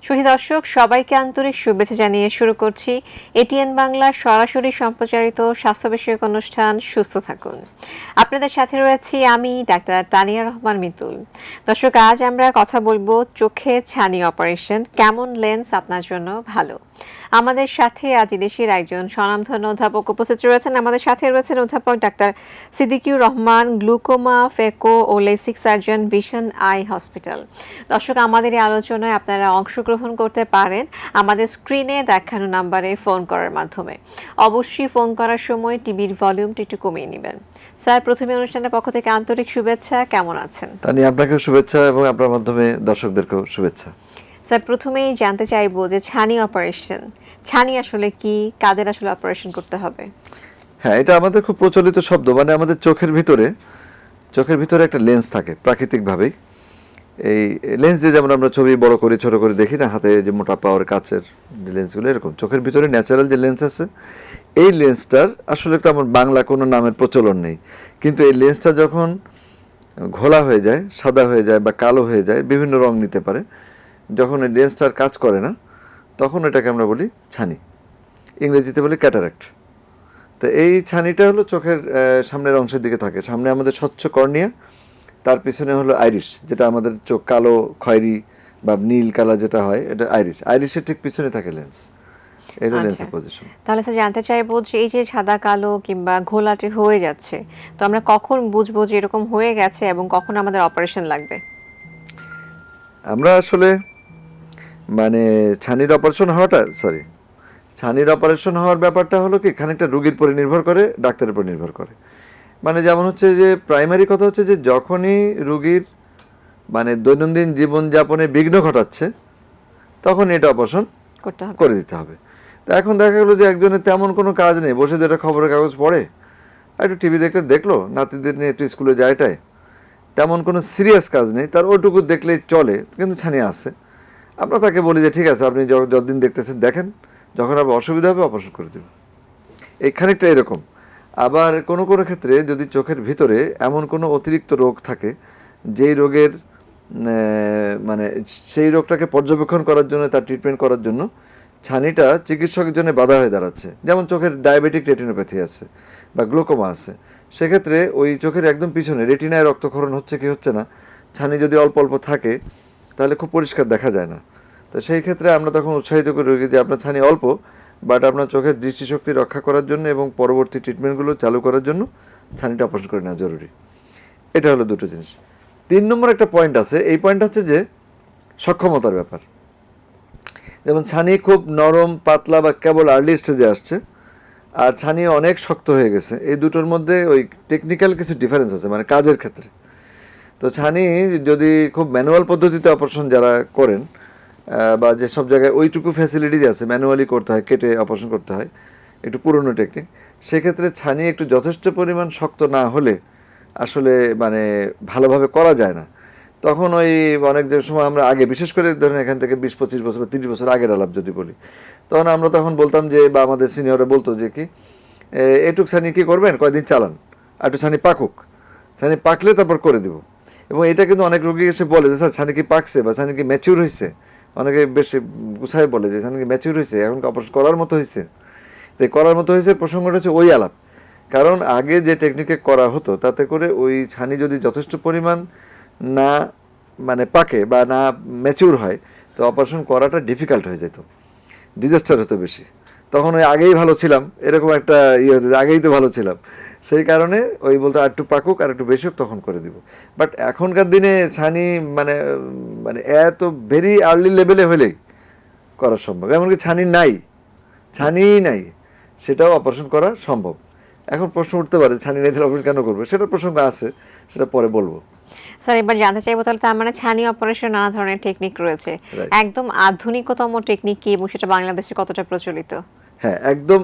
সুধী দর্শক, সবাইকে আন্তরিক শুভেচ্ছা জানিয়ে শুরু করছি এটিএন বাংলার সরাসরি সম্প্রচারিত স্বাস্থ্য বিষয়ক অনুষ্ঠান সুস্থ থাকুন। আপনাদের সাথে রয়েছি আমি ডাক্তার তানিয়া রহমান মিতুল। দর্শক, আজ আমরা কথা বলবো চোখের ছানি অপারেশন, কেমন লেন্স আপনার জন্য ভালো। আমাদের সাথে আজ দেশের একজন স্বনামধন্য অধ্যাপক উপস্থিত রয়েছেন। আমাদের সাথে রয়েছেন অধ্যাপক doctor Siddiqur Rahman, glaucoma, phaco ও LASIK surgeon, vision eye hospital. দর্শক, আমাদের এই আলোচনায় আপনারা অংশগ্রহণ করতে পারেন আমাদের স্ক্রিনে দেখানো নাম্বারে ফোন করার মাধ্যমে। অবশ্যই ফোন করার সময় টিভির ভলিউমটা একটু কমিয়ে নেবেন। স্যার, প্রথমে অনুষ্ঠানের পক্ষ থেকে আন্তরিক শুভেচ্ছা, কেমন আছেন? তানি, আপনাকেও শুভেচ্ছা এবং আপনার মাধ্যমে দর্শকদেরকেও শুভেচ্ছা। স্যার, প্রথমেই জানতে চাইবো যে ছানি অপারেশন, ছানি আসলে কি, কাদের আসলে অপারেশন করতে হবে? হ্যাঁ, এটা আমাদের খুব প্রচলিত শব্দ। মানে আমাদের চোখের ভিতরে একটা লেন্স থাকে প্রাকৃতিকভাবেই। এই লেন্স দিয়ে যেমন আমরা ছবি বড় করে ছোট করে দেখি না, হাতে যে মোটা পাওয়ার কাচের লেন্সগুলো, এরকম চোখের ভিতরে ন্যাচারাল যে লেন্স আছে, এই লেন্সটার আসলে তেমন বাংলা কোনো নামের প্রচলন নেই। কিন্তু এই লেন্সটা যখন ঘোলা হয়ে যায়, সাদা হয়ে যায় বা কালো হয়ে যায়, বিভিন্ন রং নিতে পারে, যখন এই লেন্সটার কাজ করে না, তখন এটাকে আমরা বলি ছানি, ইংরেজিতে বলি ক্যাটারাক্ট। তো এই ছানিটা হলো চোখের সামনের অংশের দিকে থাকে। সামনে আমাদের স্বচ্ছ কর্নিয়া, তার পিছনে হলো আইরিশ, যেটা আমাদের চোখ কালো খয়েরি বা নীল কালার যেটা হয়, এটা আইরিশের ঠিক পিছনে থাকে লেন্স। এটা লেন্সের পজিশন। তাহলে স্যার, জানতে চাইবো যে এই যে সাদা কালো কিংবা ঘোলাটে হয়ে যাচ্ছে, তো আমরা কখন বুঝবো যে এরকম হয়ে গেছে এবং কখন আমাদের অপারেশন লাগবে? আমরা আসলে মানে ছানির অপারেশন হওয়ার ব্যাপারটা হলো কি, খানিকটা রোগীর উপরে নির্ভর করে, ডাক্তারের উপর নির্ভর করে। মানে যেমন হচ্ছে যে প্রাইমারি কথা হচ্ছে যে যখনই রোগীর মানে দৈনন্দিন জীবনযাপনে বিঘ্ন ঘটাচ্ছে, তখন এটা অপারেশন করে দিতে হবে। তো এখন দেখা গেলো যে একজনের তেমন কোনো কাজ নেই, বসে যেটা খবরের কাগজ পড়ে, একটু টিভি দেখলো, নাতিদের নিয়ে একটু স্কুলে যায়টায়, তেমন কোনো সিরিয়াস কাজ নেই, তার ওটুকু দেখলেই চলে, কিন্তু ছানি আসছে। আমরা তাকে বলি যে ঠিক আছে, আপনি যতদিন দেখতেছেন দেখেন, যখন আবার অসুবিধা হবে অপারেশন করে দেবেন। এই খানিকটা এরকম। আবার কোনো কোনো ক্ষেত্রে যদি চোখের ভিতরে এমন কোনো অতিরিক্ত রোগ থাকে, যেই রোগের মানে সেই রোগটাকে পর্যবেক্ষণ করার জন্য, তার ট্রিটমেন্ট করার জন্য ছানিটা চিকিৎসকের জন্য বাধা হয়ে দাঁড়াচ্ছে, যেমন চোখের ডায়াবেটিক রেটিনোপ্যাথি আছে বা গ্লুকোমা আছে, সেক্ষেত্রে ওই চোখের একদম পিছনে রেটিনায় রক্তক্ষরণ হচ্ছে কি হচ্ছে না, ছানি যদি অল্প অল্প থাকে তাহলে খুব পরিষ্কার দেখা যায় না। তো সেই ক্ষেত্রে আমরা তখন উৎসাহিত করি রোগী যে আপনার ছানি অল্প, বাট আপনার চোখের দৃষ্টিশক্তি রক্ষা করার জন্য এবং পরবর্তী ট্রিটমেন্টগুলো চালু করার জন্য ছানিটা অপারেশন করে নেওয়া জরুরি। এটা হলো দুটো জিনিস। 3 নম্বর একটা পয়েন্ট আছে, এই পয়েন্টটা হচ্ছে যে সক্ষমতার ব্যাপার। যেমন ছানি খুব নরম, পাতলা বা কেবল আর্লি স্টেজে আসছে, আর ছানি অনেক শক্ত হয়ে গেছে, এই দুটোর মধ্যে ওই টেকনিক্যাল কিছু ডিফারেন্স আছে, মানে কাজের ক্ষেত্রে। তো ছানি যদি খুব ম্যানুয়াল পদ্ধতিতে অপারেশন যারা করেন, বা যেসব জায়গায় ওইটুকু ফ্যাসিলিটিজ আছে, ম্যানুয়ালি করতে হয়, কেটে অপারেশন করতে হয়, একটু পুরনো টেকনিক, সেক্ষেত্রে ছানি একটু যথেষ্ট পরিমাণ শক্ত না হলে আসলে মানে ভালোভাবে করা যায় না। তখন ওই অনেক সময় আমরা আগে, বিশেষ করে ধরেন এখান থেকে 20-25 বছর বা 30 বছর আগের আলাপ যদি বলি, তখন আমরা বলতাম যে, বা আমাদের সিনিয়ররা বলতো যে কি, এটুক ছানি কি করবেন, কয়দিন চালান, একটু ছানি পাকুক, ছানি পাকলে তারপর করে দিব। এবং এটা কিন্তু অনেক রোগী এসে বলে যে স্যার, ছানি কি পাকছে বা ছানি কি ম্যাচিউর হয়েছে, অনেকে বেশি গুছায় বলে যে ছানি কি ম্যাচিউর হয়েছে, এখন অপারেশন করার মতো হয়েছে। তো করার মতো হয়েছে প্রসঙ্গটা হচ্ছে ওই আলাপ, কারণ আগে যে টেকনিকে করা হতো তাতে করে ওই ছানি যদি যথেষ্ট পরিমাণ না মানে পাকে বা না ম্যাচিউর হয়, তো অপারেশন করাটা ডিফিকাল্ট হয়ে যেত, ডিজাস্টার হতো বেশি। তখন ওই আগেই ভালো ছিলাম এরকম একটা হতো, আগেই তো ভালো ছিলাম, সেই কারণে ওই বলতো আর একটু পাকুক, আর একটু বেশি হোক, তখন করে দিব। বাট এখনকার দিনে ছানি মানে মানে এত ভেরি আর্লি লেভেলে হলেই করা সম্ভব, এমনকি ছানি নাই সেটাও অপারেশন করা সম্ভব। এখন প্রশ্ন উঠতে পারে ছানি নেই তাহলে অপারেশন কেন করবে, সেটা প্রসঙ্গ আছে, সেটা পরে বলবো। স্যার, এবার জানতে চাইবো তাহলে, তার মানে ছানি অপারেশন নানা ধরনের টেকনিক রয়েছে, একদম আধুনিকতম টেকনিক কি এবং সেটা বাংলাদেশে কতটা প্রচলিত? হ্যাঁ, একদম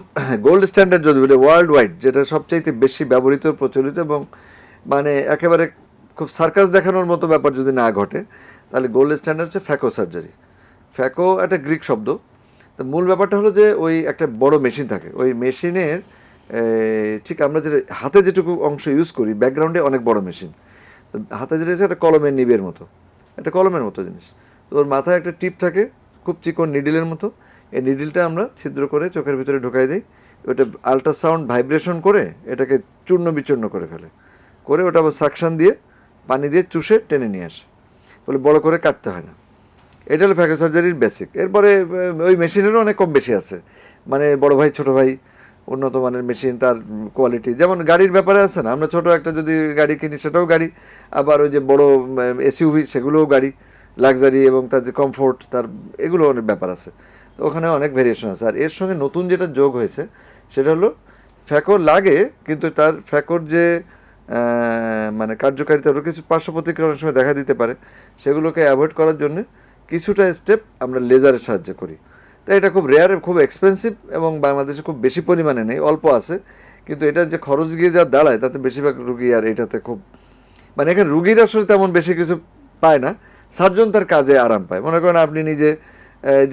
গোল্ড স্ট্যান্ডার্ড যদি বলি, ওয়ার্ল্ড ওয়াইড যেটা সবচাইতে বেশি ব্যবহৃত, প্রচলিত, এবং মানে একেবারে খুব সার্কাস দেখানোর মতো ব্যাপার যদি না ঘটে, তাহলে গোল্ড স্ট্যান্ডার্ড হচ্ছে ফ্যাকো সার্জারি। ফ্যাকো একটা গ্রিক শব্দ। তো মূল ব্যাপারটা হলো যে ওই একটা বড় মেশিন থাকে, ওই মেশিনের ঠিক আমরা যেটা হাতে যেটুকু অংশ ইউজ করি, ব্যাকগ্রাউন্ডে অনেক বড় মেশিন। তো হাতে যেটা একটা কলমের নিবের মতো, একটা কলমের মতো জিনিস। তো ওর মাথায় একটা টিপ থাকে, খুব চিকন নিডিলের মতো। এই নিডিলটা আমরা ছিদ্র করে চোখের ভিতরে ঢুকাই দিই, ওটা আল্ট্রাসাউন্ড ভাইব্রেশন করে এটাকে চূর্ণ বিচূর্ণ করে ফেলে, করে ওটা আবার সাকশন দিয়ে পানি দিয়ে চুষে টেনে নিয়ে আসে, বলে বড় করে কাটতে হয় না। এটা হলো ফ্যাকো সার্জারির বেসিক। এরপরে ওই মেশিনেরও অনেক কম বেশি আছে, মানে বড় ভাই ছোট ভাই উন্নত মানের মেশিন, তার কোয়ালিটি যেমন গাড়ির ব্যাপারে আছে না, আমরা ছোট একটা যদি গাড়ি কিনি সেটাও গাড়ি, আবার ওই যে বড় এসইউভি সেগুলোও গাড়ি, লাক্সারি এবং তার যে কমফোর্ট তার এগুলো অনেক ব্যাপার আছে। তো ওখানে অনেক ভেরিয়েশন আছে। আর এর সঙ্গে নতুন যেটা যোগ হয়েছে সেটা হলো ফ্যাকো লাগে, কিন্তু তার ফ্যাকোর যে মানে কার্যকারিতা ওর কিছু পার্শ্ব প্রতিক্রিয়া অনেক সময় দেখা দিতে পারে, সেগুলোকে অ্যাভয়েড করার জন্য কিছুটা স্টেপ আমরা লেজারের সাহায্যে করি। তাই এটা খুব রেয়ার, খুব এক্সপেন্সিভ এবং বাংলাদেশে খুব বেশি পরিমাণে নেই, অল্প আছে, কিন্তু এটার যে খরচ গিয়ে যা দাঁড়ায় তাতে বেশিরভাগ রুগী আর এটাতে খুব মানে এখানে রুগীর আসলে তেমন বেশি কিছু পায় না, সার্জন তার কাজে আরাম পায়। মনে করেন আপনি নিজে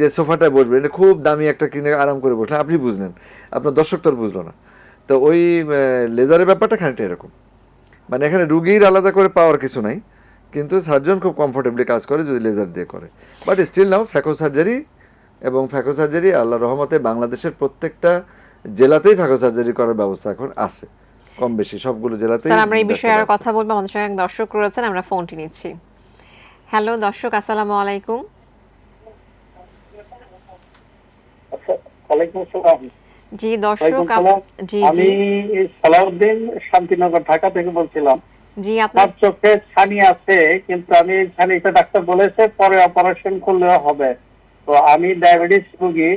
যে সোফাটায় বসবেন, এটা খুব দামি একটা কিনে আরাম করে বসলেন, আপনি বুঝলেন, আপনার দর্শক তো আর বুঝলো না। তো ওই লেজারের ব্যাপারটা খানিকটা এরকম, মানে এখানে রুগীর আলাদা করে পাওয়ার কিছু নাই, কিন্তু সার্জন খুব কমফোর্টেবলি কাজ করে যদি লেজার দিয়ে করে। But still now phaco surgery এবং ফ্যাকো সার্জারি আল্লাহ রহমতে বাংলাদেশের প্রত্যেকটা জেলাতেই ফ্যাকো সার্জারি করার ব্যবস্থা এখন আছে, কম বেশি সবগুলো জেলাতেই। স্যার আমরা এই বিষয়ে আর কথা বলবো, আমাদের সঙ্গে এক দর্শক রয়েছেন, আমরা ফোনটি নিচ্ছি। হ্যালো দর্শক, আসসালামু আলাইকুম। ওয়ালাইকুম আসসালাম। জি দর্শক, জি আমি জি সালাউদ্দিন শান্তিনগর ঢাকা থেকে বলছিলাম। জি আপনার আমার চোখে ছানি আছে, কিন্তু আমি ছানিটা ডাক্তার বলেছে পরে অপারেশন করলেও হবে। তো আমি ডায়াবেটিস রোগী,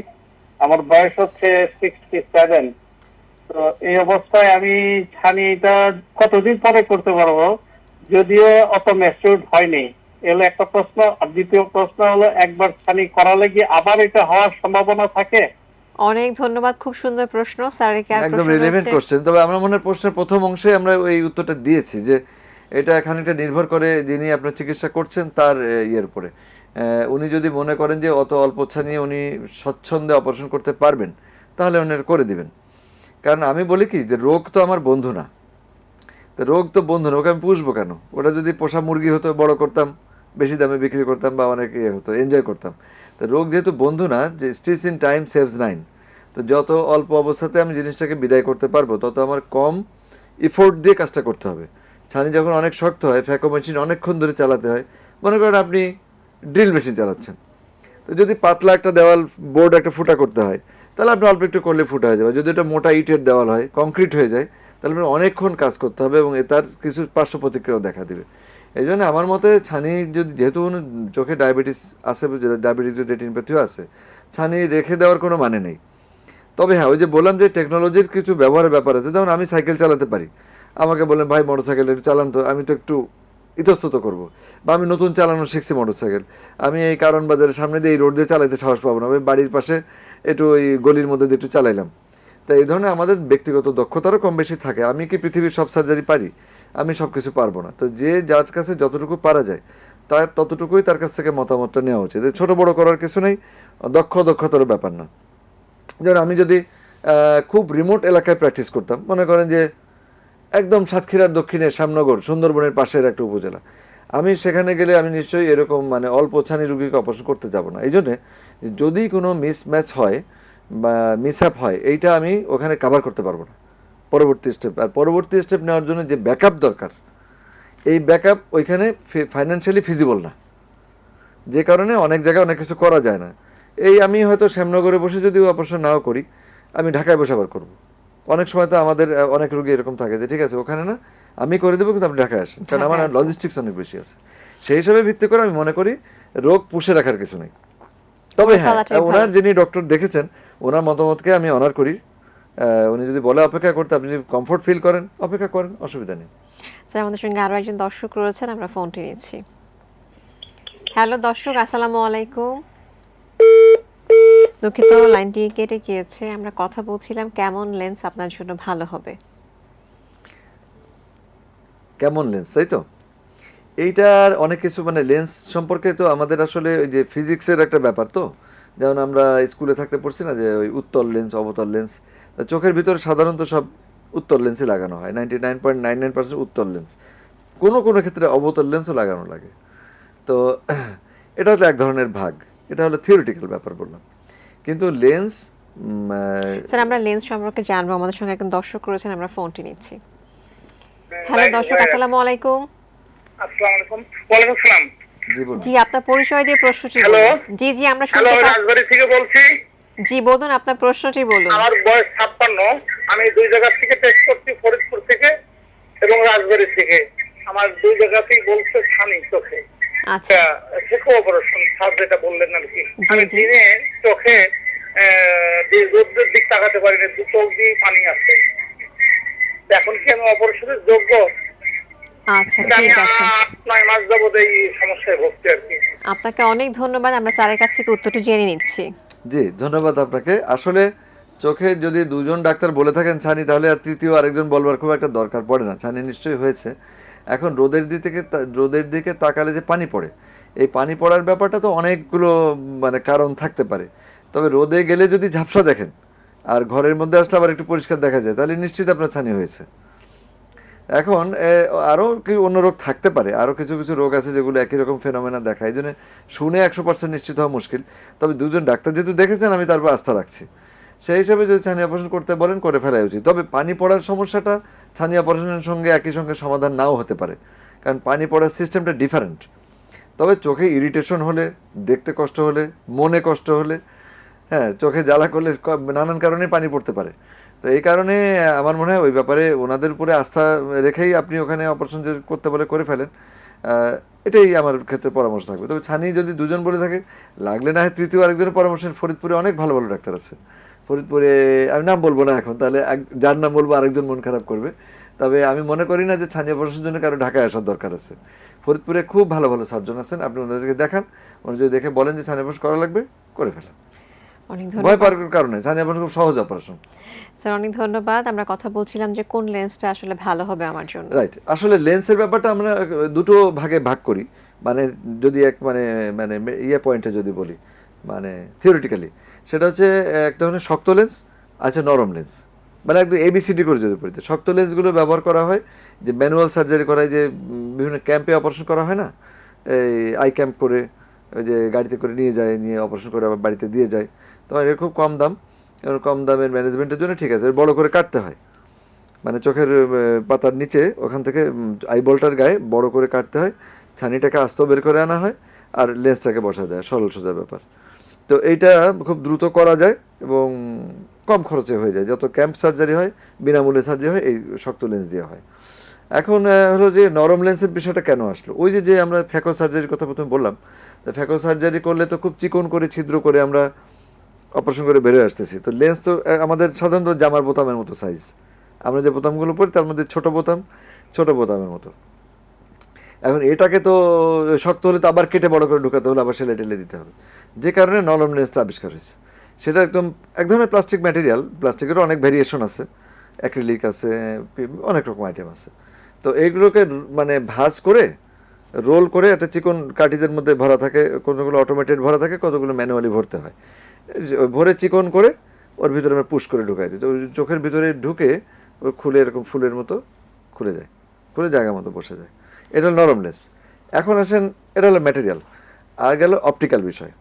আমার বয়স হচ্ছে 67। তো এই অবস্থায় আমি ছানিটা কতদিন পরে করতে পারবো, যদিও অত ম্যাচিউর হয়নি? এলো একটা প্রশ্ন। আর দ্বিতীয় প্রশ্ন হলো, একবার ছানি করালে কি আবার এটা হওয়ার সম্ভাবনা থাকে? অনেক ধন্যবাদ, খুব সুন্দর প্রশ্ন স্যার। কি আর একদম প্রশ্ন রিলেভেন্ট রয়েছে? কোশ্চেন। তবে আমার মনে হয় প্রশ্নের প্রথম অংশে আমরা এই উত্তরটা দিয়েছি যে এটা খানিকটা নির্ভর করে যিনি আপনার চিকিৎসা করছেন তার ইয়ের উপরে। উনি যদি মনে করেন যে অত অল্প ছানিয়ে উনি স্বচ্ছন্দে অপারেশন করতে পারবেন, তাহলে উনি করে দিবেন। কারণ আমি বলি কি যে রোগ তো আমার বন্ধু না, তো রোগ তো বন্ধু না, ওকে আমি পুষবো কেন? ওটা যদি পোষা মুরগি হতো, বড় করতাম, বেশি দামে বিক্রি করতাম বা অনেক ইয়ে হতো, এনজয় করতাম। তো রোগ যেহেতু বন্ধু না, যে স্টিচ ইন টাইম সেভস 9, তো যত অল্প অবস্থাতে আমি জিনিসটাকে বিদায় করতে পারবো তত আমার কম ইফোর্ট দিয়ে কাজটা করতে হবে। ছানি যখন অনেক শক্ত হয়, ফ্যাকো মেশিন অনেকক্ষণ ধরে চালাতে হয়। মনে করেন আপনি ড্রিল মেশিন চালাচ্ছেন, তো যদি পাতলা একটা দেওয়াল বোর্ড একটা ফুটা করতে হয়, তাহলে আপনি অল্প একটু করলে ফুটা হয়ে যাবে। যদি এটা মোটা ইটের দেওয়াল হয়, কংক্রিট হয়ে যায়, তাহলে আপনার অনেকক্ষণ কাজ করতে হবে এবং তার কিছু পার্শ্ব প্রতিক্রিয়াও দেখা দিবে। এই জন্য আমার মতে ছানি যদি, যেহেতু চোখে ডায়াবেটিস আছে, ডায়াবেটিস রেটিনোপ্যাথিও আছে, ছানি রেখে দেওয়ার কোনো মানে নেই। তবে হ্যাঁ, ওই যে বললাম যে টেকনোলজির কিছু ব্যবহারের ব্যাপার আছে। যেমন আমি সাইকেল চালাতে পারি, আমাকে বললেন ভাই মোটর সাইকেল একটু চালান তো, আমি তো একটু ইতস্তত করবো। বা আমি নতুন চালানো শিখছি মোটর সাইকেল, আমি এই কারণ বাজারের সামনে দিয়ে এই রোড দিয়ে চালাইতে সাহস পাবো না, আমি বাড়ির পাশে একটু ওই গলির মধ্যে দিয়ে একটু চালাইলাম। তাই এই ধরনের আমাদের ব্যক্তিগত দক্ষতারও কম বেশি থাকে। আমি কি পৃথিবীর সব সার্জারি পারি? আমি সব কিছু পারবো না। তো যে যার কাছে যতটুকু পারা যায় তার ততটুকুই তার কাছ থেকে মতামতটা নেওয়া উচিত। ছোট বড় করার কিছু নেই, দক্ষতার ব্যাপার না। যেমন আমি যদি খুব রিমোট এলাকায় প্র্যাকটিস করতাম, মনে করেন যে একদম সাতক্ষীরার দক্ষিণে শ্যামনগর সুন্দরবনের পাশের একটা উপজেলা, আমি সেখানে গেলে আমি নিশ্চয়ই এরকম মানে অল্প ছানি রুগীকে অপারেশন করতে যাব না। এই জন্যে যদি কোনো মিসম্যাচ হয় বা মিসঅ্যাপ হয়, এইটা আমি ওখানে কাভার করতে পারবো না পরবর্তী স্টেপ। আর পরবর্তী স্টেপ নেওয়ার জন্য যে ব্যাকআপ দরকার, এই ব্যাকআপ ওইখানে ফাইন্যান্সিয়ালি ফিজিবল না, যে কারণে অনেক জায়গায় অনেক কিছু করা যায় না। এই আমি হয়তো শ্যামনগরে বসে যদি অপারেশন নাও করি, আমি ঢাকায় বসে আবার করবো। অনেক সময় তো আমাদের অনেক রোগী এরকম থাকে যে ঠিক আছে ওখানে না, আমি করে দেবো, কিন্তু আপনি ঢাকায় আসেন, কারণ আমার লজিস্টিক্স অনেক বেশি আছে। সেই হিসাবে ভিত্তি করে আমি মনে করি রোগ পুষে রাখার কিছু নেই। তবে হ্যাঁ, ওনার যিনি ডক্টর দেখেছেন ওনার মতামতকে আমি অনার করি। উনি যদি বলে অপেক্ষা করতে, আপনি যদি কমফোর্ট ফিল করেন অপেক্ষা করেন, অসুবিধা নেই। স্যার আমাদের সঙ্গে আরো একজন দর্শক রয়েছেন, আমরা ফোনটি নিচ্ছি। হ্যালো দর্শক, আসসালামু আলাইকুম। দুঃখিত, লাইনটি কেটে গিয়েছে। আমরা কথা বলছিলাম কেমন লেন্স আপনার জন্য ভালো হবে। কেমন লেন্স, তাই তো? এইটার অনেক কিছু মানে লেন্স সম্পর্কে তো আমাদের আসলে ওই যে ফিজিক্সের একটা ব্যাপার। তো যেমন আমরা স্কুলে থাকতে পড়ছি না যে ওই উত্তল লেন্স অবতল লেন্স, চোখের ভিতরে সাধারণত সব উত্তল লেন্সই লাগানো হয়, 99.99% উত্তল লেন্স। কোনো কোনো ক্ষেত্রে অবতল লেন্সও লাগানো লাগে। তো এটা হলো এক ধরনের ভাগ। এটা হলো থিওরিটিক্যাল ব্যাপার বললাম। কিন্তু লেন্স স্যার আমরা লেন্স সম্পর্কে জানবো, আমাদের সঙ্গে একজন দর্শক রয়েছেন, আমরা ফোনটি নিচ্ছি। হ্যালো দর্শক, আসসালামু আলাইকুম। আসসালামু আলাইকুম। ওয়ালাইকুম আসসালাম। জি বলুন। জি, আপনার পরিচয় দিয়ে প্রশ্নটি হ্যালো। বলুন। জি জি, আমরা হ্যালো, শুনতে পাচ্ছি। রাজবাড়ী থেকে বলছি। জি বলুন, আপনার প্রশ্নটি বলুন। আমার বয়স 56। আমি দুই জায়গা থেকে টেস্ট করছি, ফরিদপুর থেকে এবং রাজবাড়ী থেকে। আমার দুই জায়গাতেই বলছে ছানি চোখে। আচ্ছা চোখে অপারেশন স্যার যেটা বললেন আর কি। জি, আমি জি। দিনে চোখে রোদ্রের দিক তাকাতে পারি না, দু চোখ দিয়ে পানি আছে। তো এখন কি আমি অপারেশনের যোগ্য? আচ্ছা আমি ঠিক আছে, 8-9 মাস যাবত এই সমস্যায় ভুগছি আর কি। আপনাকে অনেক ধন্যবাদ, আমরা স্যারের কাছ থেকে উত্তরটি জেনে নিচ্ছি। জি ধন্যবাদ আপনাকে। আসলে চোখে যদি দুজন ডাক্তার বলে থাকেন ছানি, তাহলে আর তৃতীয় আরেকজন বলবার খুব একটা দরকার পড়ে না। ছানি নিশ্চয়ই হয়েছে। এখন রোদের দিকে তাকালে যে পানি পড়ে, এই পানি পড়ার ব্যাপারটা তো অনেকগুলো মানে কারণ থাকতে পারে। তবে রোদে গেলে যদি ঝাপসা দেখেন আর ঘরের মধ্যে আসলে আবার একটু পরিষ্কার দেখা যায়, তাহলে নিশ্চিত আপনার ছানি হয়েছে। এখন আরও কি অন্য রোগ থাকতে পারে, আরও কিছু কিছু রোগ আছে যেগুলো একই রকম ফেনোমেনা দেখায়। এই জন্য শুনে 100% নিশ্চিত হওয়া মুশকিল। তবে দুজন ডাক্তার যেহেতু দেখেছেন, আমি তার উপর আস্থা রাখছি। সেই হিসাবে যদি ছানি অপারেশন করতে বলেন, করে ফেলাই উচিত। তবে পানি পড়ার সমস্যাটা ছানি অপারেশনের সঙ্গে একই সঙ্গে সমাধান নাও হতে পারে, কারণ পানি পড়ার সিস্টেমটা ডিফারেন্ট। তবে চোখে ইরিটেশন হলে, দেখতে কষ্ট হলে, মনে কষ্ট হলে, হ্যাঁ চোখে জ্বালা করলে নানান কারণে পানি পড়তে পারে। তো এই কারণে আমার মনে হয় ওই ব্যাপারে ওনাদের উপরে আস্থা রেখেই আপনি ওখানে অপারেশন যে করতে বলে করে ফেলেন, এটাই আমার ক্ষেত্রে পরামর্শ থাকবে। তবে ছানি যদি দুজন বলে থাকে, লাগলে না হয় তৃতীয় আরেকজনের পরামর্শ। ফরিদপুরে অনেক ভালো ভালো ডাক্তার আছে। ফরিদপুরে আমি নাম বলবো না এখন, তাহলে যার নাম বলবো আরেকজন মন খারাপ করবে। তবে আমি মনে করি না যে ছানি অপারেশনের জন্য কারো ঢাকায় আসার দরকার আছে। ফরিদপুরে খুব ভালো ভালো সার্জন আছেন, আপনি ওনাদেরকে দেখান। ওনারা যদি দেখে বলেন যে ছানি অপারেশন করা লাগবে, করে ফেলেন। অনেক ভয় ধন্যবাদ পাওয়ার কোনো কারণে, ছানি অপারেশন খুব সহজ অপারেশন। স্যার, অনেক ধন্যবাদ। আমরা কথা বলছিলাম যে কোন লেন্সটা আসলে ভালো হবে আমার জন্য। রাইট। আসলে লেন্সের ব্যাপারটা আমরা দুটো ভাগে ভাগ করি। মানে যদি এক মানে মানে পয়েন্টে যদি বলি, মানে থিওরিটিক্যালি, সেটা হচ্ছে এক ধরনের শক্ত লেন্স, আছে নরম লেন্স। মানে একদম এবিসিডি করে যদি বলি, শক্ত লেন্সগুলো ব্যবহার করা হয় যে ম্যানুয়াল সার্জারি করা হয়, যে বিভিন্ন ক্যাম্পে অপারেশন করা হয় না, এই আই ক্যাম্প করে, ওই যে গাড়িতে করে নিয়ে যায়, নিয়ে অপারেশন করে আবার বাড়িতে দিয়ে যায়। তোমার এর খুব কম দাম, এবং কম দামের ম্যানেজমেন্টের জন্য ঠিক আছে। বড় করে কাটতে হয়, মানে চোখের পাতার নিচে ওখান থেকে আইবলটার গায়ে বড় করে কাটতে হয়, ছানিটাকে আস্ত বের করে আনা হয়, আর লেন্সটাকে বসা যায়, সরল সোজা ব্যাপার। তো এইটা খুব দ্রুত করা যায় এবং কম খরচে হয়ে যায়। যত ক্যাম্প সার্জারি হয়, বিনামূল্যে সার্জারি হয়, এই শক্ত লেন্স দেওয়া হয়। এখন হলো যে নরম লেন্সের বিষয়টা কেন আসলো, ওই যে আমরা ফ্যাকো সার্জারির কথা প্রথমে বললাম। তো ফ্যাকো সার্জারি করলে তো খুব চিকন করে ছিদ্র করে আমরা অপারেশন করে বেরোয় আসতেছি। তো লেন্স তো আমাদের সাধারণত জামার বোতামের মতো সাইজ, আমরা যে বোতামগুলো পরি তার মধ্যে ছোট বোতামের মতো। এখন এটাকে তো শক্ত হলে তো আবার কেটে বড় করে ঢুকাতে হলে আবার সেলাই টেলে দিতে হবে, যে কারণে নরম লেন্সটা আবিষ্কার হয়েছে। সেটা একদম এক ধরনের প্লাস্টিক ম্যাটেরিয়াল, প্লাস্টিকেরও অনেক ভ্যারিয়েশন আছে, অ্যাক্রিলিক আছে, অনেক রকম আইটেম আছে। তো এইগুলোকে মানে ভাঁজ করে রোল করে একটা চিকন কার্টিজের মধ্যে ভরা থাকে, কতগুলো অটোমেটেড ভরা থাকে, কতগুলো ম্যানুয়ালি ভরতে হয়। ভরে চিকন করে ওর ভিতরে আমরা পুশ করে ঢুকাই দিই। তো চোখের ভিতরে ঢুকে ও খুলে এরকম ফুলের মতো খুলে যায়, খুলে জায়গা মতো বসে যায়। এটা হলো নরম লেন্স। এখন আসেন, এটা হলো ম্যাটেরিয়াল। আর গেল অপটিক্যাল বিষয়।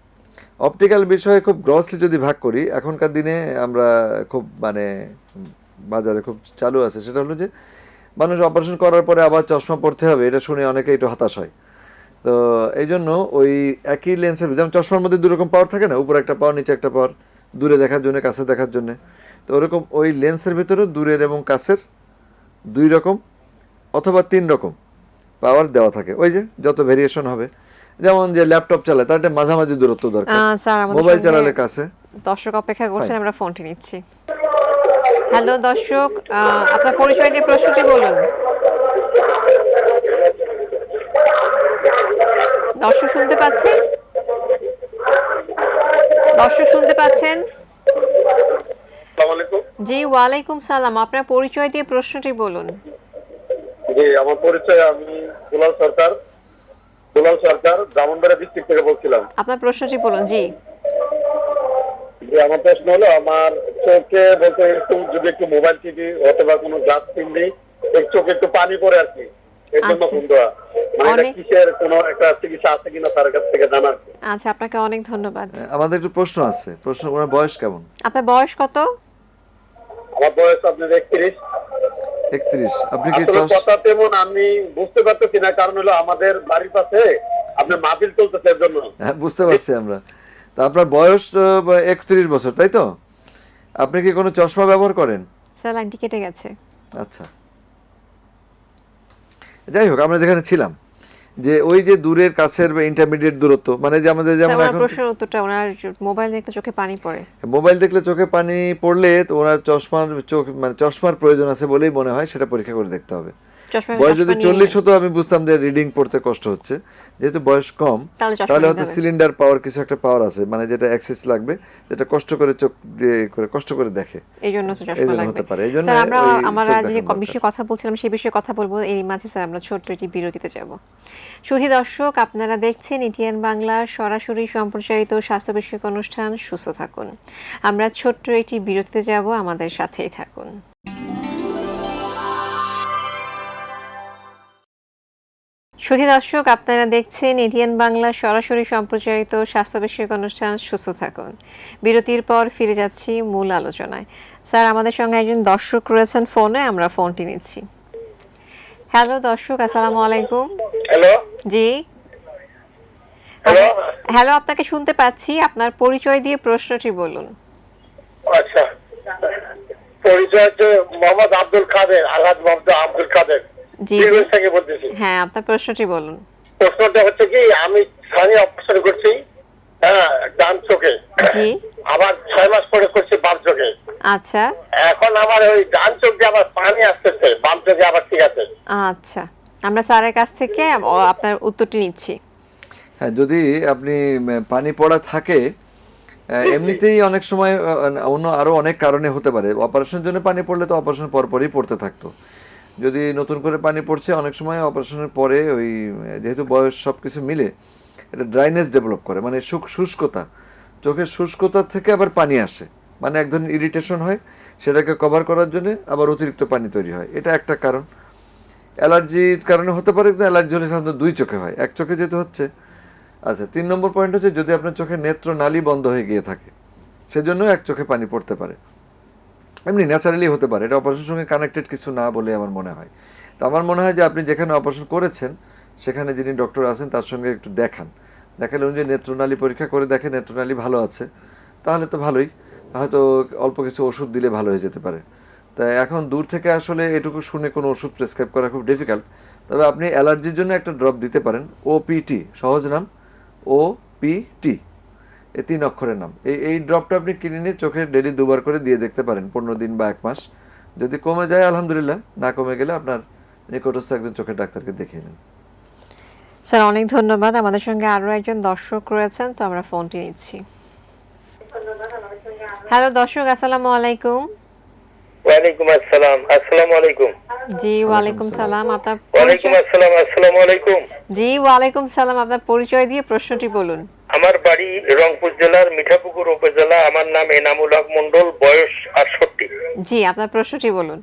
অপটিক্যাল বিষয়ে খুব গ্রসলি যদি ভাগ করি, এখনকার দিনে আমরা খুব মানে বাজারে খুব চালু আছে, সেটা হলো যে মানুষ অপারেশন করার পরে আবার চশমা পড়তে হবে, এটা শুনে অনেকে একটু হতাশ হয়। তো এই জন্য ওই একই লেন্সের, যেমন চশমার মধ্যে দুরকম পাওয়ার থাকে না, উপরে একটা পাওয়ার, নিচে একটা পাওয়ার, দূরে দেখার জন্য, কাছে দেখার জন্য। তো ওরকম ওই লেন্সের ভিতরেও দূরের এবং কাছের 2 রকম অথবা 3 রকম পাওয়ার দেওয়া থাকে। ওই যে যত ভেরিয়েশন হবে, যেমন যে ল্যাপটপ চালায় তার একটা মাঝামাঝি দূরত্ব দরকার, স্যার আমাদের মোবাইল সঙ্গে চালালে কাছে। দর্শক অপেক্ষা করছেন, আমরা ফোনটি নিচ্ছি। হ্যালো দর্শক, আপনার পরিচয় দিয়ে প্রশ্নটি বলুন। দর্শক শুনতে পাচ্ছেন? দর্শক শুনতে পাচ্ছেন? আসসালামু আলাইকুম। জি ওয়ালাইকুম সালাম, আপনার পরিচয় দিয়ে প্রশ্নটি বলুন। জি, আমার পরিচয়, আমি দুলাল সরকার ব্রাহ্মণবাড়িয়া ডিস্ট্রিক্ট থেকে বলছিলাম। আপনার প্রশ্নটি বলুন। জি যে আমার প্রশ্ন হলো, আমার চোখে বলতে একটু যদি একটু মোবাইল টিভি অথবা কোনো গ্লাস কিনলেই চোখে একটু পানি পড়ে আর কি। এর জন্য আচ্ছা। ফোন দেওয়া। মানে এটা অনেক- কিসের কোনো একটা চিকিৎসা আছে কিনা তার কাছ থেকে জানার। আচ্ছা, আপনাকে অনেক ধন্যবাদ। আমাদের একটু প্রশ্ন আছে, প্রশ্ন ওনার বয়স কেমন? আপনার বয়স কত? আমার বয়স আপনার 31। 31। আপনি কি আসলে কথা তেমন আমি বুঝতে পারতেছি না, কারণ হলো আমাদের বাড়ির পাশে আপনার মাহফিল চলতেছে এর জন্য। হ্যাঁ, বুঝতে পারছি আমরা। তা আপনার বয়স 31 বছর, তাই তো? আপনি কি কোনো চশমা ব্যবহার করেন? স্যার লাইনটি কেটে গেছে। আচ্ছা, যাই হোক, আমরা যেখানে ছিলাম যে ওই যে দূরের কাছের বা ইন্টারমিডিয়েট দূরত্ব, মানে যে আমাদের স্যার যেমন ওনার এখন প্রশ্নের উত্তরটা, ওনার মোবাইল দেখলে চোখে পানি পড়ে। মোবাইল দেখলে চোখে পানি পড়লে তো ওনার মানে চশমার প্রয়োজন আছে বলেই মনে হয়, সেটা পরীক্ষা করে দেখতে হবে। চশমা বয়স যদি চশমা 40 নিয়ে হতো আমি বুঝতাম যে রিডিং পড়তে কষ্ট হচ্ছে, যেহেতু বয়স কম তাহলে চশমা তাহলে নিতে হয়তো হবে। সিলিন্ডার পাওয়ার কিছু একটা পাওয়ার আছে, মানে যেটা অ্যাক্সেস লাগবে, যেটা কষ্ট করে চোখ দিয়ে করে কষ্ট করে দেখে, এই জন্য তো এই চশমা জন্য লাগবে। হতে পারে। এই জন্য স্যার আমরা ওই আমরা চোখ যে দেখানো বিষয়ে দরকার। কথা বলছিলাম সেই বিষয়ে কথা বলবো, এরই মাঝে স্যার আমরা ছোট্ট একটি বিরতিতে যাব। সুধী দর্শক, আপনারা দেখছেন এটিএন বাংলার সরাসরি সম্প্রচারিত স্বাস্থ্য বিষয়ক অনুষ্ঠান সুস্থ থাকুন। আমরা ছোট্ট একটি বিরতিতে যাব, আমাদের সাথেই থাকুন। সুধী দর্শক, আপনারা দেখছেন এটিএন বাংলা সরাসরি সম্প্রচারিত স্বাস্থ্য বিষয়ক অনুষ্ঠান সুস্থ থাকুন। বিরতির পর ফিরে যাচ্ছি মূল আলোচনায়। স্যার, আমাদের সঙ্গে একজন দর্শক রয়েছেন ফোনে, আমরা ফোনটি নিচ্ছি। হ্যালো দর্শক, আসসালামু আলাইকুম। হ্যালো জি, হ্যালো। হ্যালো, আপনাকে শুনতে পাচ্ছি। আপনার পরিচয় দিয়ে প্রশ্নটি বলুন। আচ্ছা, পরিচয় হচ্ছে মোহাম্মদ আব্দুল কাদের, আলহাজ মোহাম্মদ আব্দুল কাদের, জি জি, বিরগঞ্জ থেকে বলতেছি। হ্যাঁ, আপনার প্রশ্নটি বলুন। প্রশ্নটা হচ্ছে কি, আমি ছানি অপারেশন করছি, হ্যাঁ, ডান চোখে। জি, আবার 6 মাস পরে করছি বাম চোখে। আচ্ছা এখন আমার ওই ডান চোখ দিয়ে আবার পানি আসতেছে, বাম চোখে আবার ঠিক আছে। আচ্ছা, আমরা স্যারের কাছ থেকে আপনার উত্তরটি নিচ্ছি। হ্যাঁ, যদি আপনি পানি পড়া থাকে, এমনিতেই অনেক সময় অন্য আরো অনেক কারণে হতে পারে। অপারেশনের জন্য পানি পড়লে তো অপারেশন পরপরই পড়তে থাকতো। যদি নতুন করে পানি পড়ছে, অনেক সময় অপারেশনের পরে ওই যেহেতু বয়স সব কিছু মিলে এটা ড্রাইনেস ডেভেলপ করে, মানে শুষ্কতা, চোখের শুষ্কতা থেকে আবার পানি আসে, মানে এক ধরনের ইরিটেশন হয়, সেটাকে কভার করার জন্য আবার অতিরিক্ত পানি তৈরি হয়। এটা একটা কারণ। অ্যালার্জির কারণে হতে পারে, কিন্তু অ্যালার্জি হলে সাধারণত দুই চোখে হয়, এক চোখে যেতে হচ্ছে। আচ্ছা, 3 নম্বর পয়েন্ট হচ্ছে যদি আপনার চোখের নেত্রনালী বন্ধ হয়ে গিয়ে থাকে, সেজন্য এক চোখে পানি পড়তে পারে। এমনি ন্যাচারালি হতে পারে, এটা অপারেশনের সঙ্গে কানেক্টেড কিছু না বলে আমার মনে হয়। তো আমার মনে হয় যে আপনি যেখানে অপারেশন করেছেন সেখানে যিনি ডক্টর আছেন তার সঙ্গে একটু দেখালে উনি যে নেত্রনালী পরীক্ষা করে দেখে নেত্রনালী ভালো আছে, তাহলে তো ভালোই, হয়তো অল্প কিছু ওষুধ দিলে ভালো হয়ে যেতে পারে। তাই এখন দূর থেকে আসলে এটুকু শুনে কোনো ওষুধ প্রেসক্রাইব করা খুব ডিফিকাল্ট। তবে আপনি অ্যালার্জির জন্য একটা ড্রপ দিতে পারেন, ওপিটি, সহজ নাম, ওপিটি, এই 3 অক্ষরের নাম। এই ড্রপটা আপনি কিনে নিয়ে চোখে ডেলি 2 বার করে দিয়ে দেখতে পারেন, 15 দিন বা 1 মাস। যদি কমে যায় আলহামদুলিল্লাহ, না কমে গেলে আপনার নিকটস্থ একজন চোখের ডাক্তারকে দেখিয়ে নেন। স্যার অনেক ধন্যবাদ। আমাদের সঙ্গে আরো একজন দর্শক রয়েছেন, তো আমরা ফোনটি নিচ্ছি। হ্যালো দর্শক, আসসালামু আলাইকুম। ওয়ালাইকুম আসসালাম। আসসালামু আলাইকুম। জি, ওয়ালাইকুম সালাম। আপনার ওয়ালাইকুম পরিচয়? আসসালাম। আসসালামু আলাইকুম। জি, ওয়ালাইকুম সালাম। আপনার পরিচয় দিয়ে প্রশ্নটি বলুন। আমার বাড়ি রংপুর জেলার মিঠাপুকুর উপজেলা। আমার নাম এনামুল হক মন্ডল, বয়স 68। জি, আপনার প্রশ্নটি বলুন।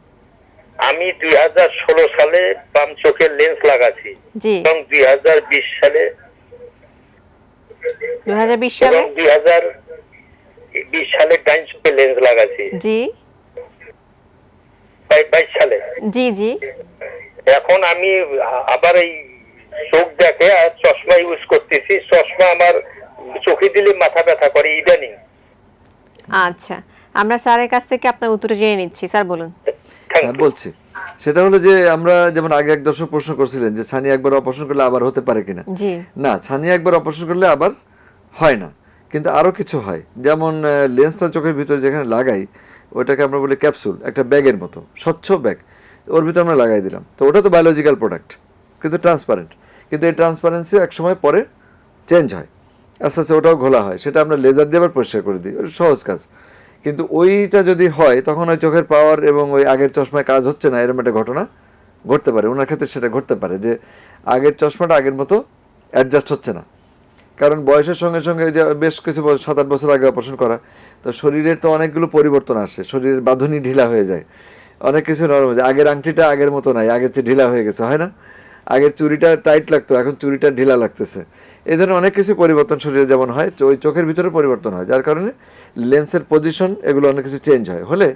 আমি 2016 সালে বাম চোখের লেন্স লাগাছি জি, এবং 2020 সালে 2020 সালে। 2020 সালে ডাইন চোখে লেন্স লাগাছি। জি 22 সালে। জি জি, এখন আমি আবার এই চোখ দেখে আর চশমা ইউজ করতেছি। চশমা আমার চোখে দিলে মাথা ব্যথা করে ইদানিং। আচ্ছা, আমরা স্যারের কাছ থেকে আপনার উত্তর জেনে নিচ্ছি। স্যার বলুন। হ্যাঁ, বলছি। সেটা হলো যে আমরা যেমন আগে এক দর্শক প্রশ্ন করছিলেন যে ছানি একবার অপারেশন করলে আবার হতে পারে কিনা। জি, না, ছানি একবার অপারেশন করলে আবার হয় না, কিন্তু আরও কিছু হয়। যেমন লেন্সটা চোখের ভিতরে যেখানে লাগাই, ওটাকে আমরা বলি ক্যাপসুল, একটা ব্যাগের মতো, স্বচ্ছ ব্যাগ, ওর ভিতরে আমরা লাগাই দিলাম। তো ওটা তো বায়োলজিক্যাল প্রোডাক্ট, কিন্তু ট্রান্সপারেন্ট। কিন্তু এই ট্রান্সপারেন্সিও এক সময় পরে চেঞ্জ হয়, আস্তে আস্তে ওটাও ঘোলা হয়, সেটা আমরা লেজার দিয়ে আবার পরিষ্কার করে দিই, ওটা সহজ কাজ। কিন্তু ওইটা যদি হয় তখন ওই চোখের পাওয়ার এবং ওই আগের চশমায় কাজ হচ্ছে না, এরকম একটা ঘটনা ঘটতে পারে। ওনার ক্ষেত্রে সেটা ঘটতে পারে যে আগের চশমাটা আগের মতো অ্যাডজাস্ট হচ্ছে না, কারণ বয়সের সঙ্গে সঙ্গে যে বেশ কিছু 7-8 বছর আগে অপারেশন করা, তো শরীরের তো অনেকগুলো পরিবর্তন আসে, শরীরের বাঁধনি ঢিলা হয়ে যায়, অনেক কিছু নরম হয়ে যায়, আগের আংটিটা আগের মতো নাই, আগের চেয়ে ঢিলা হয়ে গেছে, হয় না? আগের চুরিটা টাইট লাগতো, এখন চুরিটা ঢিলা লাগতেছে। এই ধরনের অনেক কিছু পরিবর্তন শরীরে যেমন হয়, ওই চোখের ভিতরে পরিবর্তন হয়, যার কারণে লেন্সের পজিশন এগুলো অনেক কিছু চেঞ্জ হয়, হলে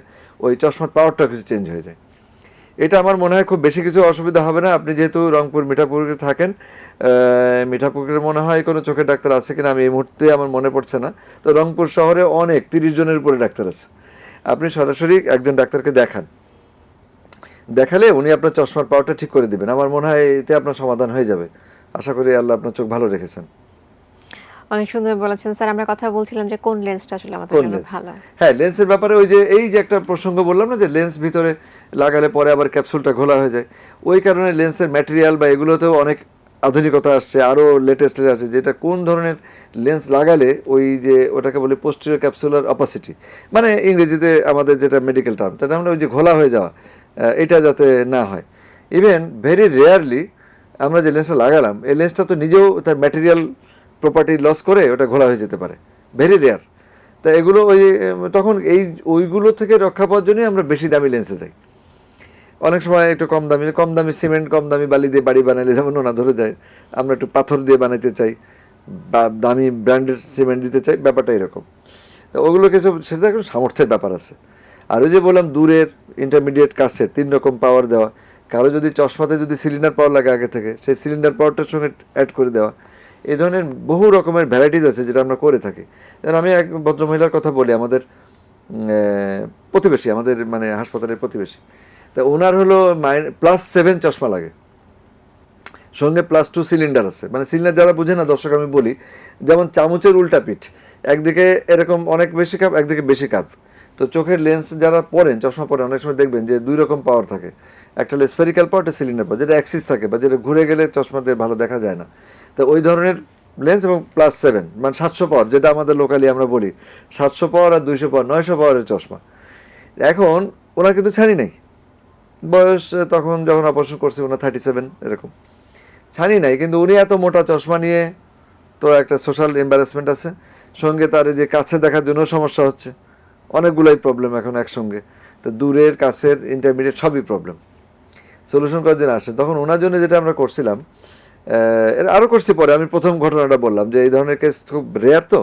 ওই চশমার পাওয়ারটা কিছু চেঞ্জ হয়ে যায়। এটা আমার মনে হয় খুব বেশি কিছু অসুবিধা হবে না। আপনি যেহেতু রংপুর মিঠাপুকুরে থাকেন, মিঠাপুকুরে মনে হয় কোনো চোখের ডাক্তার আছে কিনা আমি এই মুহূর্তে আমার মনে পড়ছে না। তো রংপুর শহরে অনেক 30 জনের উপরে ডাক্তার আছে। আপনি সরাসরি একজন ডাক্তারকে দেখান, দেখালে উনি আপনার চশমার পাওয়ারটা ঠিক করে দিবেন। আমার মনে হয় এতে আপনার সমাধান হয়ে যাবে। আশা করি আল্লাহ আপনার চোখ ভালো রেখেছেন। অনেক সুন্দর বলেছেন স্যার। আমরা কথা বলছিলাম যে কোন লেন্সটা আসলে আমাদের কোন জন্য লেন্স? ভালো। হ্যাঁ, লেন্সের ব্যাপারে ওই যে এই যে একটা প্রসঙ্গ বললাম না, যে লেন্স ভিতরে লাগালে পরে আবার ক্যাপসুলটা ঘোলা হয়ে যায়, ওই কারণে লেন্সের ম্যাটেরিয়াল বা এগুলোতেও অনেক আধুনিকতা আসছে, আরও লেটেস্ট আছে, যেটা কোন ধরনের লেন্স লাগালে ওই যে ওটাকে বলে পোস্টেরিয়র ক্যাপসুলার অপাসিটি, মানে ইংরেজিতে আমাদের যেটা মেডিকেল টার্ম, তার মানে ওই যে ঘোলা হয়ে যাওয়া, এটা যাতে না হয়। ইভেন ভেরি রেয়ারলি আমরা যে লেন্সটা লাগালাম, এই লেন্সটা তো নিজেও তার ম্যাটেরিয়াল প্রপার্টি লস করে ওটা ঘোলা হয়ে যেতে পারে, ভেরি রেয়ার। তা এগুলো ওই তখন ওইগুলো থেকে রক্ষা পাওয়ার জন্যই আমরা বেশি দামি লেন্সে যাই। অনেক সময় একটু কম দামি সিমেন্ট, কম দামি বালি দিয়ে বাড়ি বানালে যেমন ওনা ধরে যায়, আমরা একটু পাথর দিয়ে বানাইতে চাই বা দামি ব্র্যান্ডেড সিমেন্ট দিতে চাই, ব্যাপারটা এরকম। তো ওগুলো কিছু সেটা একটু সামর্থ্যের ব্যাপার আছে। আর ওই যে বললাম দূরের, ইন্টারমিডিয়েট, কাছের 3 রকম পাওয়ার দেওয়া। কারো যদি চশমাতে যদি সিলিন্ডার পাওয়ার লাগে আগে থেকে, সেই সিলিন্ডার পাওয়ারটার সঙ্গে অ্যাড করে দেওয়া, এই ধরনের বহু রকমের ভ্যারাইটিস আছে যেটা আমরা করে থাকি। যেমন আমি এক ভদ্রমহিলার কথা বলি, আমাদের প্রতিবেশী, আমাদের মানে হাসপাতালের প্রতিবেশী। তা ওনার হলো +7 চশমা লাগে, সঙ্গে +2 সিলিন্ডার আছে। মানে সিলিন্ডার যারা বুঝে না দর্শক আমি বলি, যেমন চামচের উল্টা পিঠ, একদিকে এরকম অনেক বেশি কাপ, একদিকে বেশি কাপ। তো চোখের লেন্স যারা পরেন, চশমা পরেন, অনেক সময় দেখবেন যে 2 রকম পাওয়ার থাকে। একটা হলো স্ফেরিক্যাল পাওয়ার, একটা সিলিন্ডার পাওয়ার, যেটা অ্যাক্সিস থাকে বা যেটা ঘুরে গেলে চশমাতে ভালো দেখা যায় না। তো ওই ধরনের লেন্স এবং +7 মানে 700 পাওয়ার, যেটা আমাদের লোকালি আমরা বলি 700 পাওয়ার আর 200 পাওয়ার, 900 পাওয়ারের চশমা। এখন ওনার কিন্তু ছানি নেই, বয়স তখন যখন অপারেশন করছে ওনার 37 এরকম, ছানি নাই, কিন্তু উনি এত মোটা চশমা নিয়ে তো একটা সোশ্যাল এম্বারাসমেন্ট আছে, সঙ্গে তার এই যে কাছে দেখার জন্য সমস্যা হচ্ছে, অনেকগুলোই প্রবলেম এখন একসঙ্গে। তো দূরের, কাছের, ইন্টারমিডিয়েট সবই প্রবলেম। সলিউশন করার জন্য আসে, তখন ওনার জন্য যেটা আমরা করছিলাম, এর আরও করছি পরে, আমি প্রথম ঘটনাটা বললাম যে এই ধরনের কেস খুব রেয়ার। তো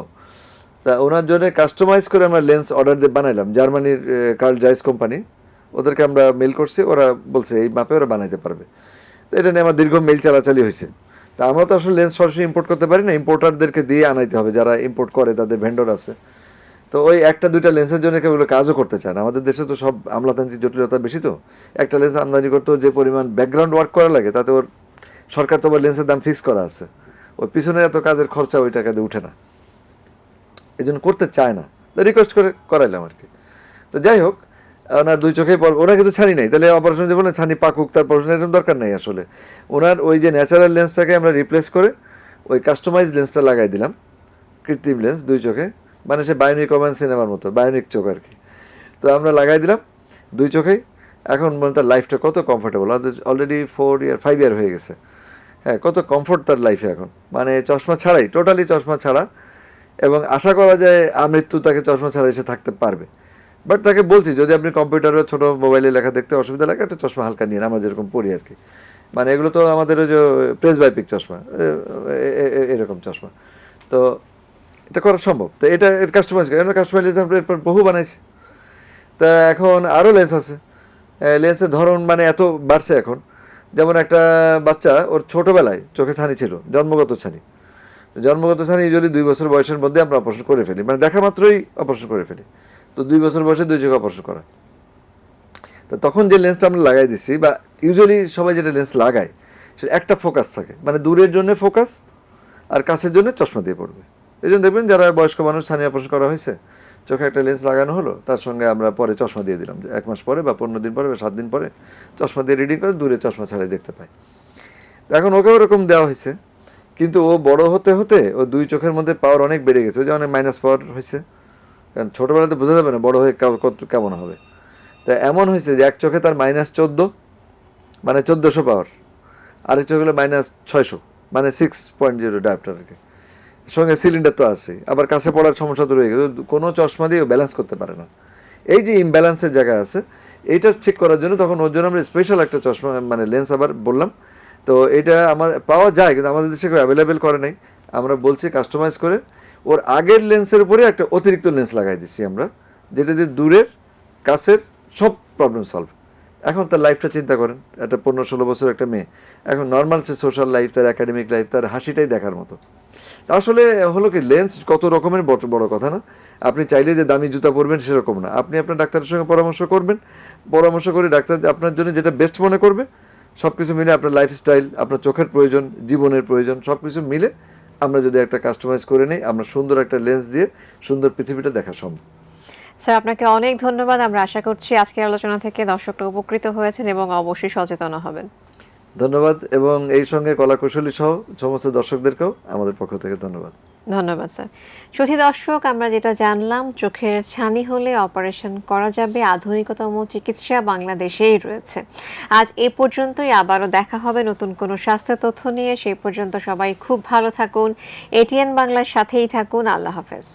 তা ওনার জন্য কাস্টমাইজ করে আমরা লেন্স অর্ডার দিয়ে বানাইলাম, জার্মানির কার্ল জাইস কোম্পানি, ওদেরকে আমরা মেল করছি, ওরা বলছে এই মাপে ওরা বানাইতে পারবে। তো এটা নিয়ে আমার দীর্ঘ মেল চালাচালি হয়েছে। তা আমরা তো আসলে লেন্স সরাসরি ইম্পোর্ট করতে পারি না, ইম্পোর্টারদেরকে দিয়ে আনাইতে হবে, যারা ইম্পোর্ট করে তাদের ভেন্ডর আছে। তো ওই 1-2টা লেন্সের জন্য কেউ কাজও করতে চায় না। আমাদের দেশে তো সব আমলাতান্ত্রিক জটিলতা বেশি, তো একটা লেন্স আমদানি করতেও যে পরিমাণ ব্যাকগ্রাউন্ড ওয়ার্ক করা লাগে, তাতে ওর সরকার তো আবার লেন্সের দাম ফিক্স করা আছে, ওই পিছনে এত কাজের খরচা ওই টাকা দিয়ে উঠে না, এই জন্য করতে চায় না। তো রিকোয়েস্ট করে করাইলাম আর কি। তো যাই হোক, ওনার 2 চোখেই ওনার কিন্তু ছানি নেই, তাহলে অপারেশন যে বলেন ছানি পাকুক, তার অপারেশন এরকম দরকার নেই আসলে। ওনার ওই যে ন্যাচারাল লেন্সটাকে আমরা রিপ্লেস করে ওই কাস্টমাইজ লেন্সটা লাগাই দিলাম, কৃত্রিম লেন্স 2 চোখে, মানে সে বায়োনিক ওম্যান সিনেমার মতো, বায়োনিক চোখ আর কি। তো আমরা লাগাই দিলাম 2 চোখেই। এখন মানে তার লাইফটা কত কমফোর্টেবল, অলরেডি 5 ইয়ার হয়ে গেছে। হ্যাঁ, কত কমফোর্ট তার লাইফে এখন, মানে চশমা ছাড়াই, টোটালি চশমা ছাড়া। এবং আশা করা যায় আমৃত্যু তাকে চশমা ছাড়া এসে থাকতে পারবে। বাট তাকে বলছি, যদি আপনি কম্পিউটারে ছোটো মোবাইলে লেখা দেখতে অসুবিধা লাগে, একটা চশমা হালকা নিয়ে, আমরা যেরকম পড়ি আর কি। মানে এগুলো তো আমাদের ওই যে প্রেসবায়োপিক চশমা, এরকম চশমা। তো এটা করা সম্ভব। তো এটা কাস্টমাইজ এরপর বহু বানাইছে। তা এখন আরও লেন্স আছে, লেন্সের ধরন মানে এত বাড়ছে এখন। যেমন একটা বাচ্চা, ওর ছোটোবেলায় চোখে ছানি ছিল, জন্মগত ছানি। জন্মগত ছানি ইউজুয়ালি 2 বছর বয়সের মধ্যে আমরা অপারেশন করে ফেলি, মানে দেখা মাত্রই অপারেশন করে ফেলি। তো 2 বছর বয়সে 2 চোখে অপারেশন করা। তো তখন যে লেন্সটা আমরা লাগাই দিচ্ছি, বা ইউজুয়ালি সবাই যেটা লেন্স লাগায়, সেটা একটা ফোকাস থাকে, মানে দূরের জন্য ফোকাস আর কাছের জন্য চশমা দিয়ে পড়বে। এই জন্য দেখবেন যারা বয়স্ক মানুষ, ছানি অপারেশন করা হয়েছে, চোখে একটা লেন্স লাগানো হলো, তার সঙ্গে আমরা পরে চশমা দিয়ে দিলাম, 1 মাস পরে বা 15 দিন পরে বা 7 দিন পরে চশমা দিয়ে রিডিং করে দূরে চশমা ছাড়াই দেখতে পাই। এখন ওকেও ওরকম দেওয়া হয়েছে, কিন্তু ও বড় হতে হতে ও 2 চোখের মধ্যে পাওয়ার অনেক বেড়ে গেছে, ওই যে অনেক মাইনাস পাওয়ার হয়েছে, কারণ ছোটোবেলাতে বোঝা যাবে না বড় হয়ে কেমন হবে। তা এমন হয়েছে যে এক চোখে তার -14, মানে 1400 পাওয়ার, আরেক চোখে হলো -600, মানে 6.0 ডায়োপ্টার আর কি। সঙ্গে সিলিন্ডার তো আছে, আবার কাছে পড়ার সমস্যা তো রয়ে গেছে, কোনো চশমা দিয়ে ব্যালেন্স করতে পারে না। এই যে ইমব্যালেন্সের জায়গা আছে, এইটা ঠিক করার জন্য তখন ওর জন্য আমরা স্পেশাল একটা চশমা, মানে লেন্স আবার বললাম তো এটা আমার পাওয়া যায়, কিন্তু আমাদের দেশে কেউ অ্যাভেলেবেল করে নাই। আমরা বলছি কাস্টমাইজ করে ওর আগের লেন্সের উপরে একটা অতিরিক্ত লেন্স লাগাই দিচ্ছি আমরা, যেটা দিয়ে দূরের কাছের সব প্রবলেম সলভ। এখন তার লাইফটা চিন্তা করেন, একটা 15-16 বছর একটা মেয়ে, এখন নর্মাল সে সোশ্যাল লাইফ, তার একাডেমিক লাইফ, তার হাসিটাই দেখার মতো। আসলে হলো কি, লেন্স কত রকমের বড় কথা না। আপনি চাইলে যে দামি জুতা পরবেন সেরকম না, আপনি আপনার ডাক্তারের সঙ্গে পরামর্শ করবেন, পরামর্শ করে ডাক্তার আপনার জন্য যেটা বেস্ট মনে করবে, সব কিছু মিলে আপনার লাইফস্টাইল, আপনার চোখের প্রয়োজন, জীবনের প্রয়োজন, সব কিছু মিলে আমরা যদি একটা কাস্টমাইজ করে নিই, আমরা সুন্দর একটা লেন্স দিয়ে সুন্দর পৃথিবীটা দেখা সম্ভব। স্যার আপনাকে অনেক ধন্যবাদ। আমরা আশা করছি আজকের আলোচনা থেকে দর্শকরা উপকৃত হয়েছেন এবং অবশ্যই সচেতন হবেন। ধন্যবাদ, এবং এই সঙ্গে কলাকুশলী সহ সমস্ত দর্শকদেরকেও আমাদের পক্ষ থেকে ধন্যবাদ। ধন্যবাদ স্যার। সুধী দর্শক, আমরা যেটা জানলাম, চোখের ছানি হলে অপারেশন করা যাবে, আধুনিকতম চিকিৎসা বাংলাদেশেই রয়েছে। আজ এ পর্যন্তই, আবারও দেখা হবে নতুন কোনো স্বাস্থ্য তথ্য নিয়ে। সেই পর্যন্ত সবাই খুব ভালো থাকুন, এটিএন বাংলার সাথেই থাকুন। আল্লাহ হাফেজ।